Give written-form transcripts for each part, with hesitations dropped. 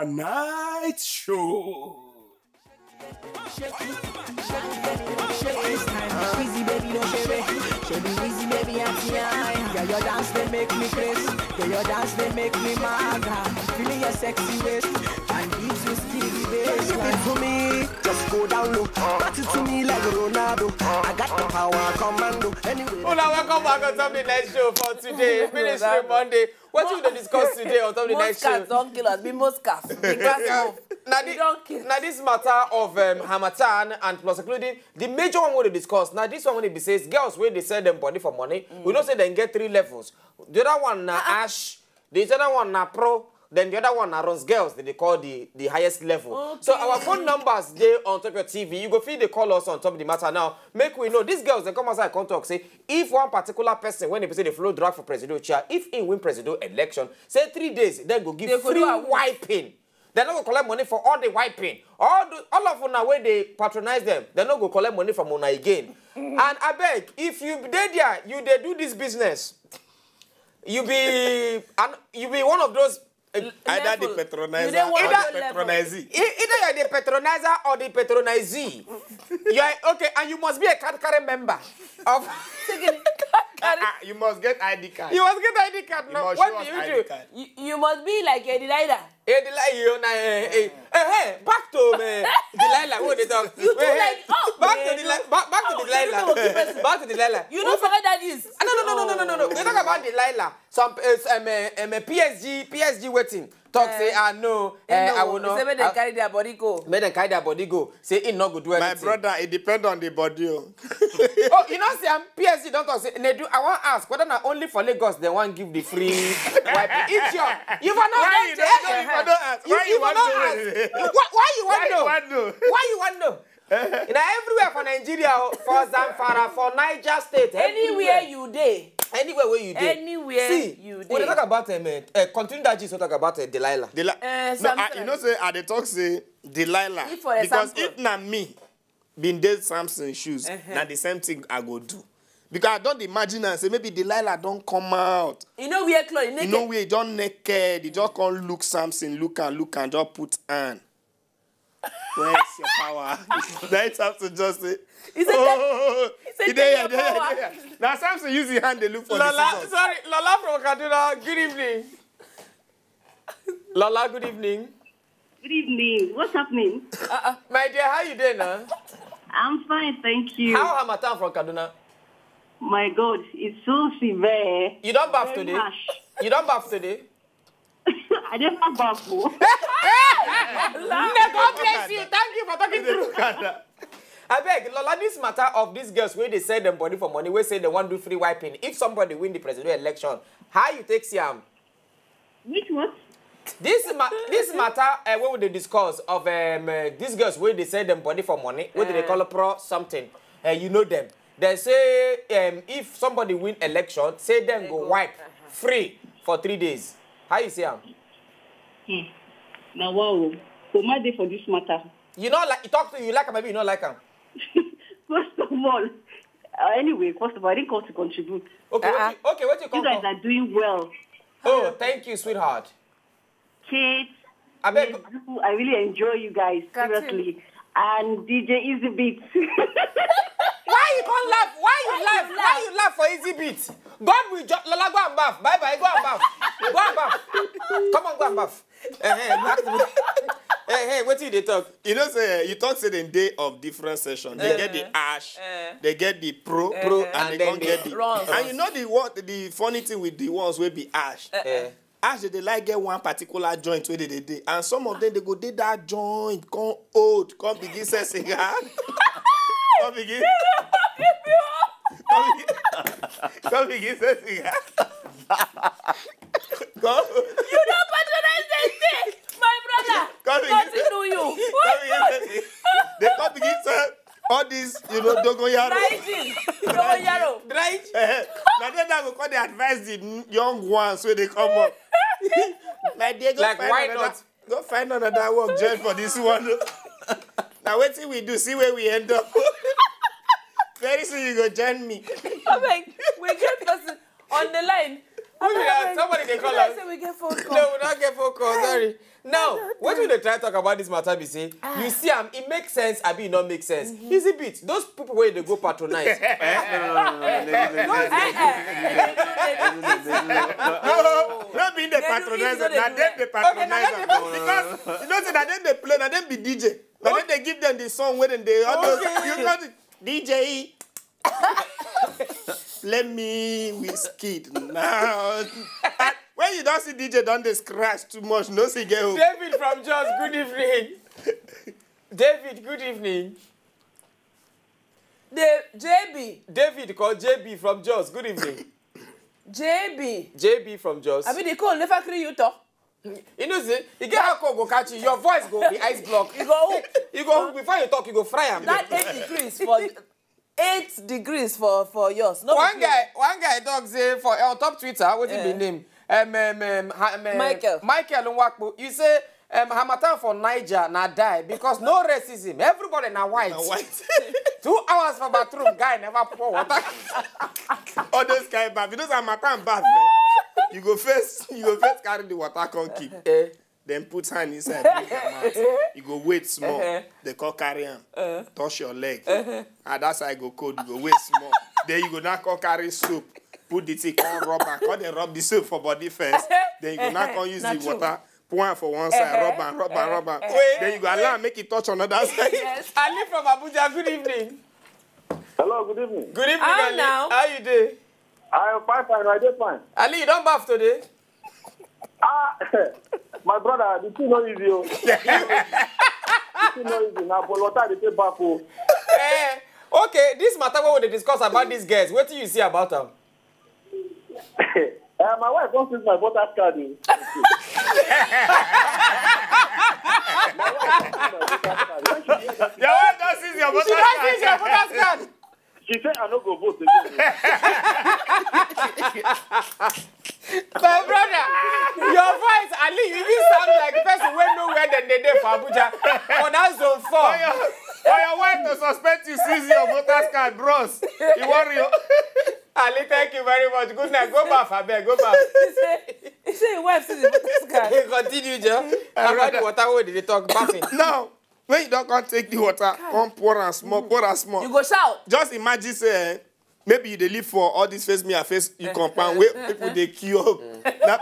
night show. Easy baby, don't baby. Easy baby, yeah, your dance they make me crazy. Yeah, your dance they make me mad. Feeling your sexy waist and gives you skilly bass. Give it to me, just go down low. Touch it to me like Ronaldo. I got the power, commando. Anyway. Hola, welcome back on Top the Night Show for today, Ministry Monday. What we going to discuss today on Top the Night Show? Moscas don't kill us. Be Moscas. Now this matter of Hamatan and plus including the major one we to discuss. Now this one when it says girls where they sell them body for money. We don't say they get 3 levels. The other one na ash. The other one na pro. Then the other one na runs girls that they call the highest level. Okay. So our phone numbers they on top of your TV. You go feel they call us on top of the matter now. Make we know these girls they come outside and talk say if one particular person when they say they follow drag for presidential chair, if he win presidential election, say 3 days, then go give free wiping. They're not going to collect money for all the wiping. All of them where they patronize them, they're not going to collect money from Una again. And I beg, if you they there, you they do this business, you be one of those. Either the patronizer or the patronizee. Either you're the patronizer or the patronizee. You are okay, and you must be a card carrying member of. You must get ID card. You must get ID card. No, what do you do? You must be like a Delilah. Hey, back to Delilah. What they talk? You do like back to Delilah. Back to Delilah. You don't forget that is. No. We talk about Delilah. Some PSG waiting. Talk say no. I will not. Say make them carry their body go. Make them carry their body go. Say it not go do anything. My brother, it depends on the body. Oh, you know say PSG don't talk say. I want to ask whether not only for Lagos they want give the free wipe. It's your. You for not. Why you don't ask? Why you want to? Why you want to? Why you want to? Everywhere for Nigeria, for Zamfara, for Niger State, anywhere you dey. Anywhere where you dey. Anywhere you dey. When they talk about continue that gist, talk about Delilah. No, you know say at the talk say Delilah because if not me been dead Samson shoes, now the same thing I go do. Because I don't imagine and say maybe Delilah don't come out. You know wear clothes naked. You know we don't naked. He just can't look Samson, look and just put on. Where's your power? That's Samson just say. Now Samson use his hand, they look for Lola, the scissors. sorry, Lola from Kaduna. Good evening. Lola, good evening. Good evening. What's happening? My dear, how you doing, huh? I'm fine, thank you. How am I from Kaduna? My God, it's so severe. You don't bath today? Harsh. You don't bath today? I don't have bath. God bless you. Thank you for talking through. I beg, Lola, this matter of these girls where they sell them body for money, where say they want to do free wiping. If somebody win the presidential election, how you take Siam? Which one? This matter, what would they discuss of these girls where they sell them body for money? What do they call a pro something? You know them. They say if somebody win election, say them go wipe free for 3 days. How you see him? Now wow, so my day for this matter. You know, like he talk to you like him, maybe you don't like him. First of all, anyway, first of all, I didn't come to contribute. Okay, what you come? You guys are doing well. Oh, thank you, sweetheart. Kate, I really enjoy you guys, seriously. And DJ Easy Beats. Why you can't laugh? Why you laugh for Easy Beats? God will just Lola, go and bath. Bye, go and bath. Go and bath. Come on, go and bath. Hey, what did they talk? You know, say you talk say the day of different sessions. They get the ash, they get the pro, and they don't get the runs. And you know the funny thing with the ones will be ash. Ash they like get one particular joint where they do, and some of them they go did that joint, come old, come begin say cigar, come begin say cigar. Go. You don't patronize that thing, my brother. Continue you. They come begin say all these, you know, dogoyaro. Dogoyaro. Right? Now they go call they advise the young ones so they come up. Like they go like find why another, not? Go find another work join for this one. Now wait till we do, see where we end up. Very soon you go join me. Okay, we get person on the line. Somebody can call us. We get phone call. No, we don't get phone call. Sorry. Now, what you dey try to talk about this matter be say, you see it makes sense, I it not make sense. Easy bit. Those people where they go patronize. No, being the patronizer, now them the patronizer. Because you know that then they play, now them be DJ. Now then they give them the song when they you got it. DJ. Let me Wizkid now. When you don't see DJ, don't they scratch too much. No, see get hope. David from Jos, good evening. David, good evening. JB. David called JB from Jos, good evening. JB from Jos. I mean, they call never create you talk. You know, see, you get how go catch you, your voice go be ice block. You go before you talk, you go fry am. That 8 degrees for 8 degrees for yours. No one guy talk say for on top Twitter, what is his name? Michael Nwakpo. You say Hamatan for Niger na die because no racism. Everybody na white. 2 hours for bathroom, guy never pour water. All those guys bath. You know Hamatan bath, man. You go first carry the water, come keep. Then put hand inside, break your mouth. You go wait small. They call carry him. Touch your leg. And that's how I go cold. You go wait small. Then you go now call carry soap. Put the tea, on rubber. Call they rub the soap for body first. Then you go now call use the water. Pour one for one side, rubber. Then you go allow make it touch on another side. Yes. Ali from Abuja, good evening. Hello, good evening. Good evening, Ali. Now. How you doing? I am fine, I did fine. Ali, you don't bath today? My brother, the thing not easy. The thing not easy. Now, but what I say back. Okay, this matter what we discuss about these guys. What do you see about them? My wife wants to use my voter's card. Your wife does use your voter's card. She said I don't go vote again. My brother, your voice, Ali, you even sound like the person who know where they did for Abuja. For that zone 4. For your wife to suspect you seize your voter's card, bros. You worry. Ali, thank you very much. Good night. Go back, Abel. Go back. He said your wife sees the voter's card. Continue, Joe. About the water, where did they talk? Bathing. Now, when you don't come take the water, come pour and small. You go shout. Just imagine, say, maybe you dey live for all this face me and face you compound where people they queue up. Now,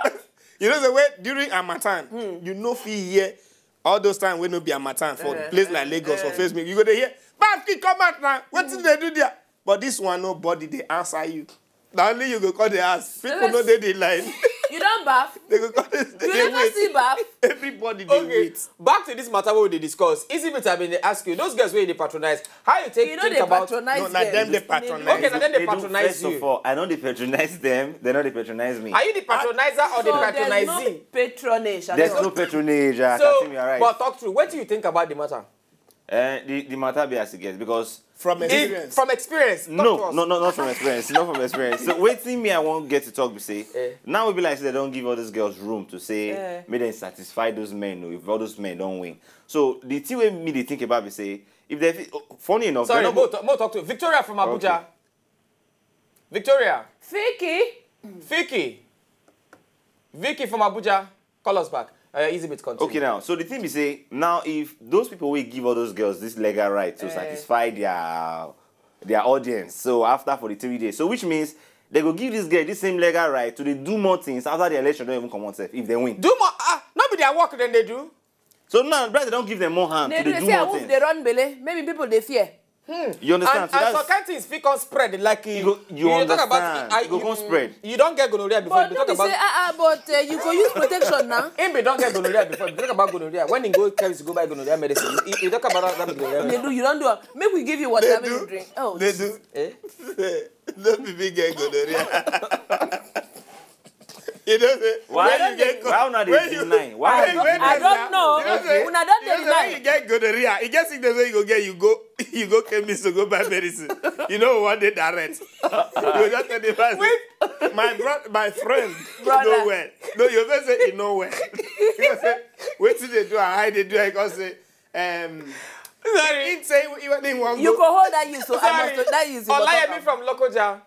you know the way during Harmattan, you know feel here all those times when no be Harmattan for place like Lagos or face me, you go to hear, Bafki come out now. What did they do there? But this one nobody they answer you. Now only you go call the ass. People know they line. You don't bath. They go call this. You never see bath. Everybody they wait. Back to this matter what they discuss. Easy bit I've been ask you. Those guys where they patronize. How you think they about? patronize No, not them they patronize. Okay, now then they patronize First you. of all, I know they patronize them. They know they patronize me. Are you the patronizer or the patronizing? There's no patronage. There's no patronage. So, Katim, you're right. but talk through. What do you think about the matter? The matter be as it gets because From experience. From experience. not from experience. Not from experience. So waiting me, I won't get to talk. We say now we be like say they don't give all these girls room to say may they satisfy those men. If all those men don't win, so the thing with me they think about we say if they funny enough. Sorry, more talk to Victoria from Abuja. Okay. Victoria. Vicky Vicky from Abuja. Call us back. Easy bit continue. Okay, now, so the thing we say, now if those people will give all those girls this legal right to satisfy their audience, so after 43 days, so which means they will give this girl this same legal right to do more things after the election don't even come on if they win. Do more, not be their work than they do. So now, they don't give them more hand to do more things. They run belly. Maybe people they fear. You understand? And so can't things speak on spread like you understand. Talk about, you go spread. You don't get gonorrhea before But you talk about. but you go use protection now. Him don't get gonorrhea before you talk about gonorrhea. When he go carries to go buy gonorrhea medicine, you talk about that gonorrhea. They do. You don't do. Make we give you water. Make you drink. Oh, They do. Don't be big girl gonorrhea. You know say Why not they deny? Why? I don't know. When I don't when you get gonorrhea, it gets sickness when you go get you go chemist to go buy medicine. You know what they direct. You just tell the person. My friend nowhere. No, you first say you nowhere. Because say what did they do and how they do it? Because say sorry. Say even one you go hold that use so I must that use. Olayemi from Lokoja.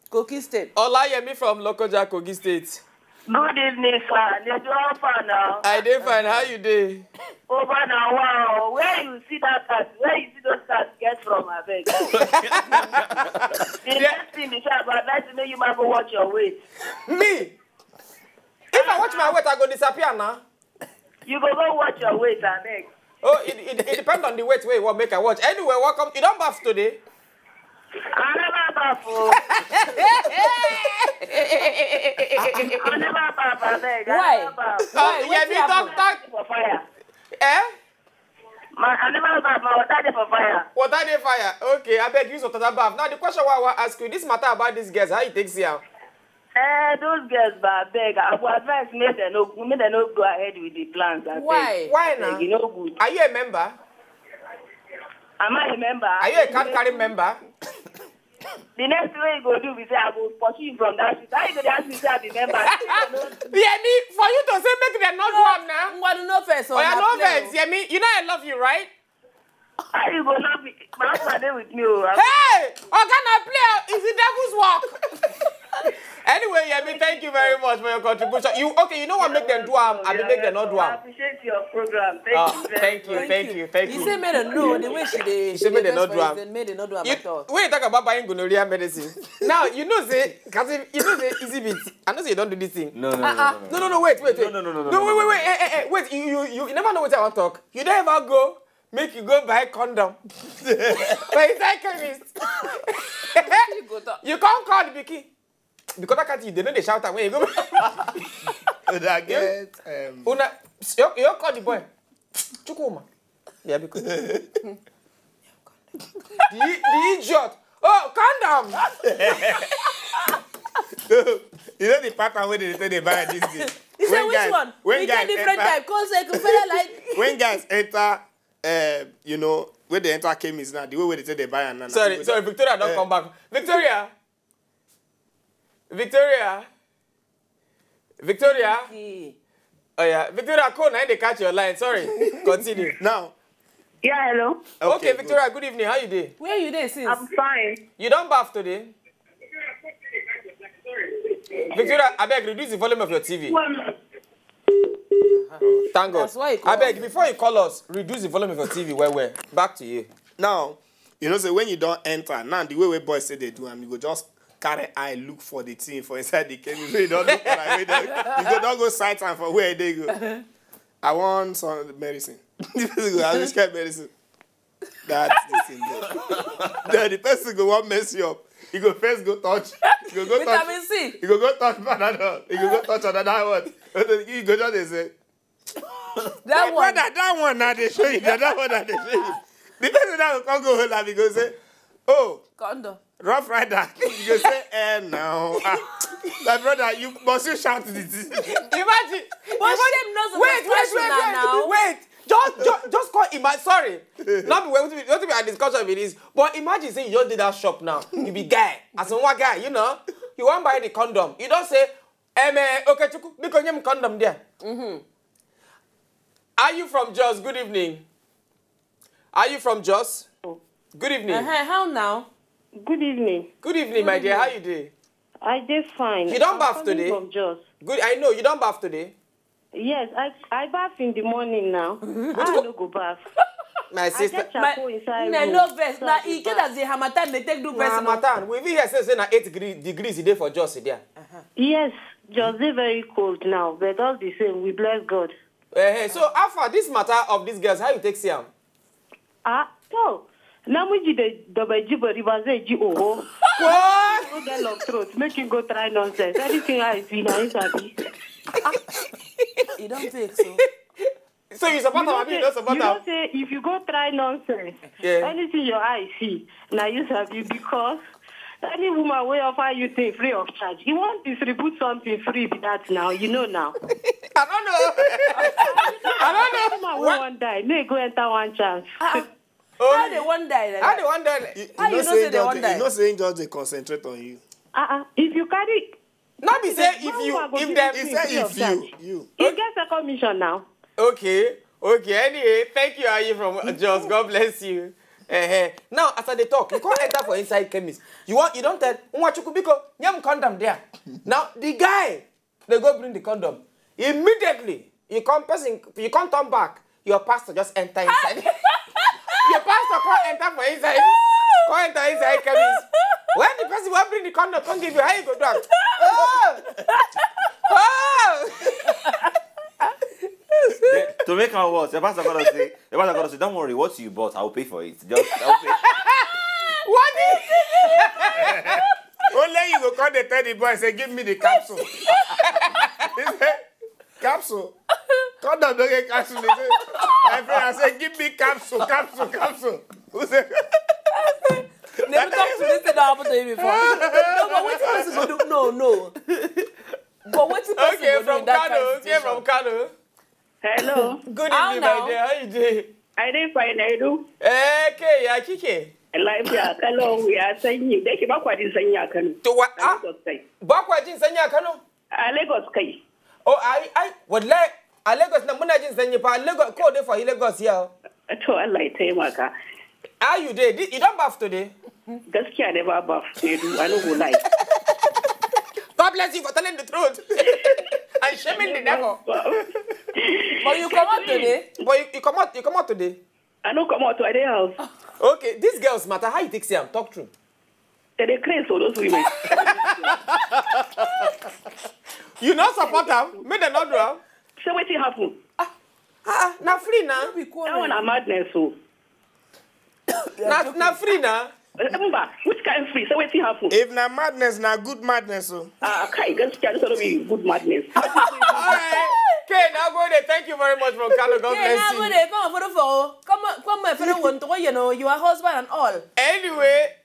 Kogi State. Olayemi from Lokoja, Kogi State. Good evening, sir. You do all fine now. I did fine. How you do? Over now, wow. Where you see that cat? Where you see those cats get from, I beg? The next thing is about that to make you might go watch your weight. Me? If I watch my weight, I go disappear now. You go watch your weight, I beg. Oh, it depends on the weight where you want make I watch. Anyway, welcome. You don't bath today? I never bath. I never bath, I beg. Why? Oh, yeah, me talk. For fire. Eh? I never bath. My water dey for fire. Water dey fire. Okay, I beg you to bath. Now the question I want to ask you, this matter about these girls, how you take see them? Those girls, but I beg. I would advise me they no go ahead with the plans. I Why? Why now? You know good. Are you a member? Am I a member? Are you a card carrying member? The next thing you go do is say I go pursue you from that street. How you go to ask me say I be member? Yemi, for you to say make them not do am now. What no face? Oh, yeah, no vex, Yemi. You know I love you, right? How you go not be? My husband dey with me. Hey! Ogana play is the devil's work. Anyway, Yemi, thank you very much for your contribution. You know what make them do am? I make them not do I am. appreciate your program. Thank you very much. Thank you. You say made them know the way she did. She made them not do am. Made them not do am at all. When you talk about buying gonorrhea medicine, now you know say, easy bit. I know say you don't do this thing. No, Wait. No. Wait, you never know what I want to talk. You don't ever go. Make you go buy condom. But inside chemist. You can't call the Biki. Because I can't they know they shout out when you go. I get you call the boy. Chukuma. Yeah, because the idiot. Oh, condom. You know the pattern where they say they buy this thing. You say which one? We get different type. Cause like when guys enter you know, where they enter chemist now, the way where they say they buy and Sorry, Victoria don't come back. Victoria. Oh yeah, Victoria, call now they catch your line. Sorry. Continue. Now. Yeah, hello. Okay, Victoria, good evening. How you doing? where you there since? I'm fine. You don't bath today? Victoria, I beg, reduce the volume of your TV. Thank God. That's why you call I beg, before you call us, reduce the volume of your TV. Where? Back to you. Now, you know, so when you don't enter, now the way boys say they do, and you go just carry eye look for the thing for inside the chemist. You don't look for like, you don't go sight and for where they go. I want some medicine. I just get medicine. That's the thing. Then the person go want mess you up. You go first go touch. You go touch. Vitamin C. You go touch banana. You go touch another one. You go just say. That one. That one now they show you. That one now they show you. The person that will come go home and go say, oh, Condom. Rough Rider. You go say, no. My brother, you must you shout this. Imagine. But shame knows Wait. Just call imagine. Sorry. Not be a discussion with this. But imagine say you just did that shop now. You be guy. As one guy, you know. You want buy the condom. You don't say, okay, chuku, because you condom there. Are you from Jos? Good evening. Are you from Jos? Good evening. How now? Good evening. Good evening, my dear. How you doing? I did fine. You don't bath today? From Jos. Good. I know you don't bath today. Yes, I bath in the morning now. I don't go bath. My sister. I get charcoal inside. No vest. Now, in case as the Hamatan, they take do vest. Hamatan. We here say na 8 degrees a day for Jos there. Yes, Jos is very cold now, but all the same, we bless God. So, after this matter of these girls, how you take see them? So, now we did the double jibo oh. What? Go get long throat, make him go try nonsense. Anything I see now is happy. You don't take so. So you support them, you don't support them? You don't say if you go try nonsense, anything your eye see, now you happy because any woman will offer you things free of charge. You want to distribute something free with that now, you know now. I don't know. Woman will one die, may go enter one chance. How they one die? How they one die? How you know say they one die? You know saying just they concentrate on you. If you carry... Not be say if them... You. You get second mission now. Okay. Anyway, thank you, Ayi from Jos. God bless you. Now, after they talk, you can't enter for inside chemist. You don't tell, Mwachukubiko, nyam condom there. Now, the guy, They go bring the condom. Immediately, you can't turn back. Your pastor just enter inside. Your pastor can't enter for inside. Can't enter inside, chemist. When the person will bring the condom, can't give you how you go down. Oh! Oh! To make her worse, the pastor gonna say, don't worry, what you bought, I'll pay for it. I'll pay. What is it? Only you go call the teddy boy and say, give me the capsule. He say, capsule? Condom don't get capsule. He say, my friend, I say, give me capsule. Who say? Never talked to this thing that happened to you before. No, but what's the person going to do? No. But what's the person going to do in that kind of situation? From Kano. Hello. Good evening, my dear. How you doing? I didn't find I do. Okay, yeah, Kike. Life, yeah, hello, we are saying you. They came up with this saying you can. To what? Backward in Sanya Kano? Lagos Kai. Oh, I would like Lagos Namunajin Sanya Pa Lagos code for Lagos here. To a light Maka. Are you there? You don't bath today? Gaskiya never bath. I don't go like. God bless you for telling the truth. And shaming the devil. But you come out today? But you come out today? I don't come out to their house. Okay, these girls matter. How you take them? Talk true. They crazy for those women. You not support them? Make them not do them? So what happen? Now free now. That one a madness. So. Now free now. Remember, which kind of free? So what happen? If na madness, na good madness. So. Okay, gaskiya this will be good madness. All right. Okay, now go there. Thank you very much from Kano. God bless you. Now go there. Come on for the phone. Come my friend want to, you know, your husband and all. Anyway,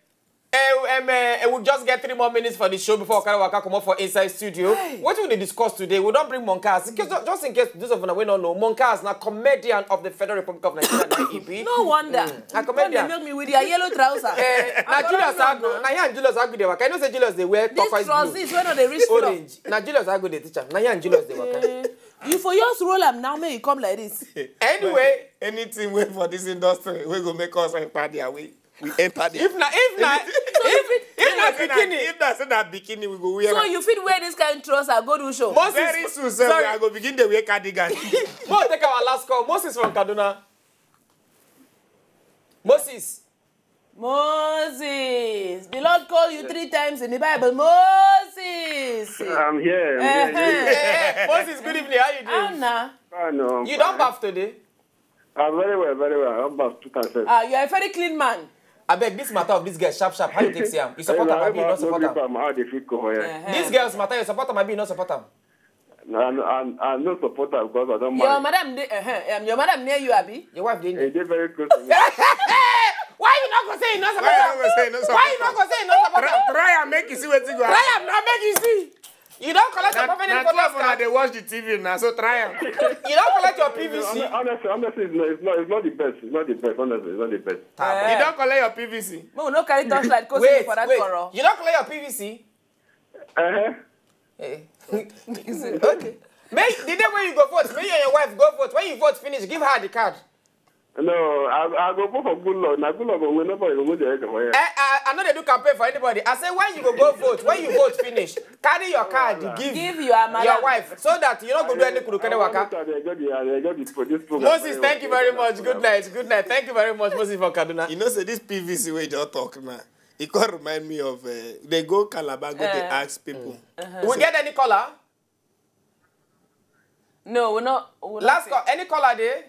we'll just get 3 more minutes for the show before Karawaka come up for Inside Studio. What will they discuss today? We don't bring Monkas. Just in case those of you who don't know, Monkas is a comedian of the Federal Republic of Nigeria. No wonder. A comedian. They make me with their yellow trousers. Now Julius Agu. Now here and Julius Agu they work. I know say Julius they wear turquoise blue. This when they reach orange. Now Julius Agu the teacher. Now here and Julius they work. You for yours roll am now, may you come like this. Anyway, anything wait for this industry, we go make us enter their way. We enter there. If not bikini, if that's not bikini, we go wear. So you fit wear this kind of trouser, go to show. Moses, very soon, sir, we are going to begin the wear cardigan. We'll take our last call. Moses from Kaduna. Moses. The Lord called you 3 times in the Bible. Moses. I'm here. Moses, good evening. How you doing? Anna. No, you don't bath today? Very well. I'm bath 2 times. You are a very clean man. I beg this matter of this girl, sharp. How you take Siam? You support them, maybe you not support them. These girls matter, you support them, maybe you not support them. I'm not support them because I don't mind. Your madam near you, Abby? Your wife didn't. They're very close to me. Why you not gonna say you not support them? Why you not gonna say you not support them? Try and make you see what you go. Try and make you see. You don't collect your permanent photos card. They watch the TV now, so try and. You don't collect your PVC. Honestly, it's not the best. It's not the best. Honestly, it's not the best. You don't collect your PVC. No carry torchlight for that color. You don't collect your PVC. Hey. Okay. The day when you go vote, me and your wife go vote. When you vote finish, give her the card. No, I go vote for good Lord. Now good Lord, we never go there. I know they do campaign for anybody. I say when you go vote, when you vote finish, carry your card, give your wife, so that you don't go do any kurukere waka. Moses, thank you very much. Good night. Thank you very much, Moses from Kaduna. You know, say this PVC way you talk now. It can remind me of they go Calabar, they ask people. We get any color? No, we're not. Last call. Any color there?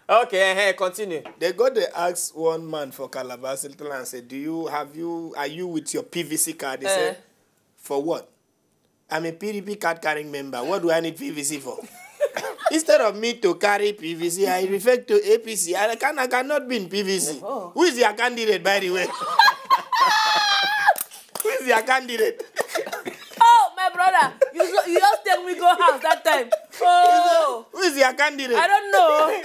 Okay, continue. They go, they ask one man for Calabar and say, are you with your PVC card? He said, for what? I'm a PDP card carrying member. What do I need PVC for? Instead of me to carry PVC, I refer to APC. I cannot be in PVC. Oh. Who is your candidate, by the way? Who is your candidate? Oh, my brother, you just tell me go house that time. Oh. Who is your candidate? I don't know.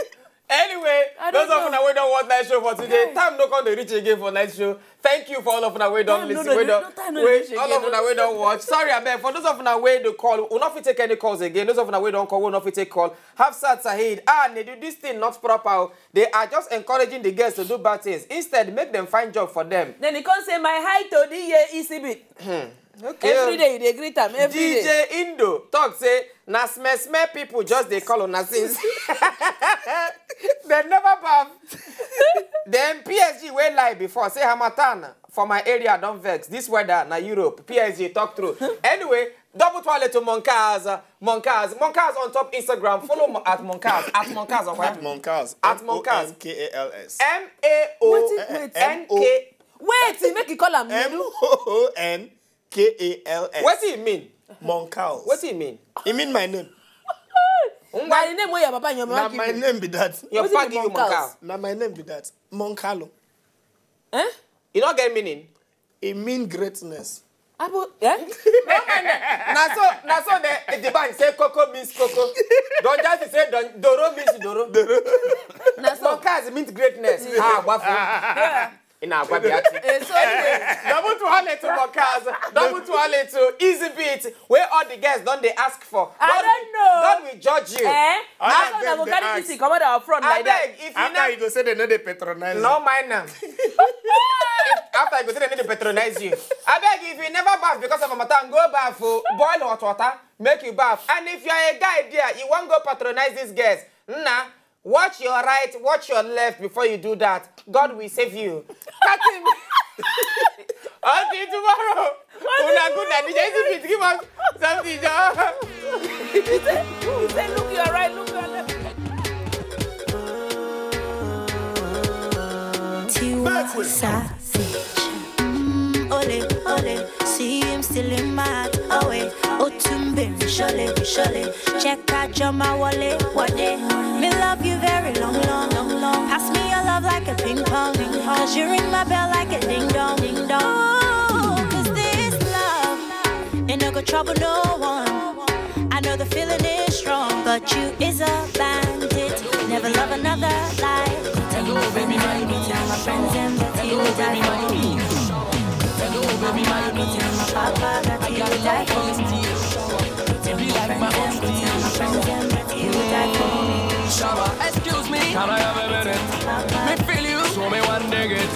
Anyway, those of you who don't watch night show for today, time no come to reach again for night show. Thank you for all of you who don't listen. All of you who don't watch. Sorry, I beg. For those of you who don't call, we'll not take any calls again. Those of you who don't call, we'll not take call. Hafsat Sahid, they do this thing not proper. They are just encouraging the girls to do bad things. Instead, make them find job for them. Then he can't say my height to the ECB. Okay. Every day they greet them. Every DJ day. Indo talk say na smell people just they call on us since. They never bath. Then PSG wey lie before say Hamatan for my area don't vex. This weather na Europe. PSG talk through. Anyway, double toilet to Moncars on top Instagram. Follow at Moncars on At Moncars. At Moncars. M-O-N-K-A-L-S. M-A-O-N-K. Wait, make you call him M-O-O-N-K-A-L-S. What do you mean? Moncals. What do you mean? It mean my name. Now the name where your papa and your Now mama my give you. name be that. Your What is papa it, give you Moncals? Moncal. Now my name be that. Moncalo. Eh? You don't get meaning? It mean greatness. Abo, eh? Now so the bank say Coco means Coco. Don't just say Doro means Doro. Moncars means greatness. Ah, waffle. Yeah. In our Babiati. So anyway, Double to Hale to Moncars. Double to Hale to Easy Beat. Where all the guests don't they ask for? I don't know. God will judge you. eh? All How of come them I go they carry ask. this come out our front I like that? beg, if you After not, you go say they know they patronize. no mind now. After you go say they need to patronize you. I beg if you never bath because of a matan, go bath for boil hot water, make you bath. And if you are a guy there, you won't go patronize these guests. Nah, watch your right, watch your left before you do that. God will save you. Cut him. Until tomorrow. Una good and DJ give us something. He said, look, you are right, look, you are left. Savage. Ole, ole, see him still in my heart. Oh, wait, oh, tumbe, surely. Check out your my wallet, what day? Me love you very long. Pass me your love like a ping pong. Cause you ring my bell like a ding dong. Oh, cause this love ain't no good trouble, no one. I know the feeling is strong, but you is a bandit. Never love another life. Tell my friends and that he will die for me. Tell my papa that he will die for me. Tell my friends and that he will die for me. Excuse me, can I have a minute? Me feel you, so me one dig it.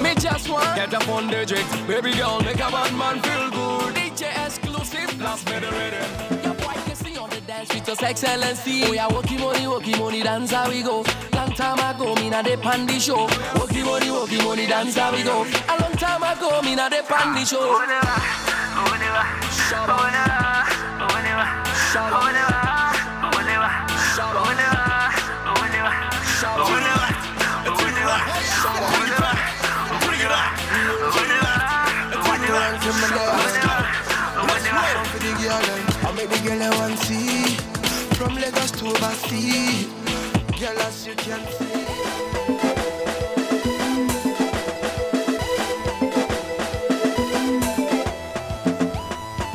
Me just want get up on the jig. Baby girl, make a bad man feel good. DJ exclusive, blast me the rhythm. Your boy can sing on the dance with your excellency. Oh yeah, walkie money, dance how we go. Long time ago, me na the pandy show. Walkie money, dance how we go. A long time ago, me na the pandy show. I make the girl I want see from Lagos to overseas. Girl, as you can see.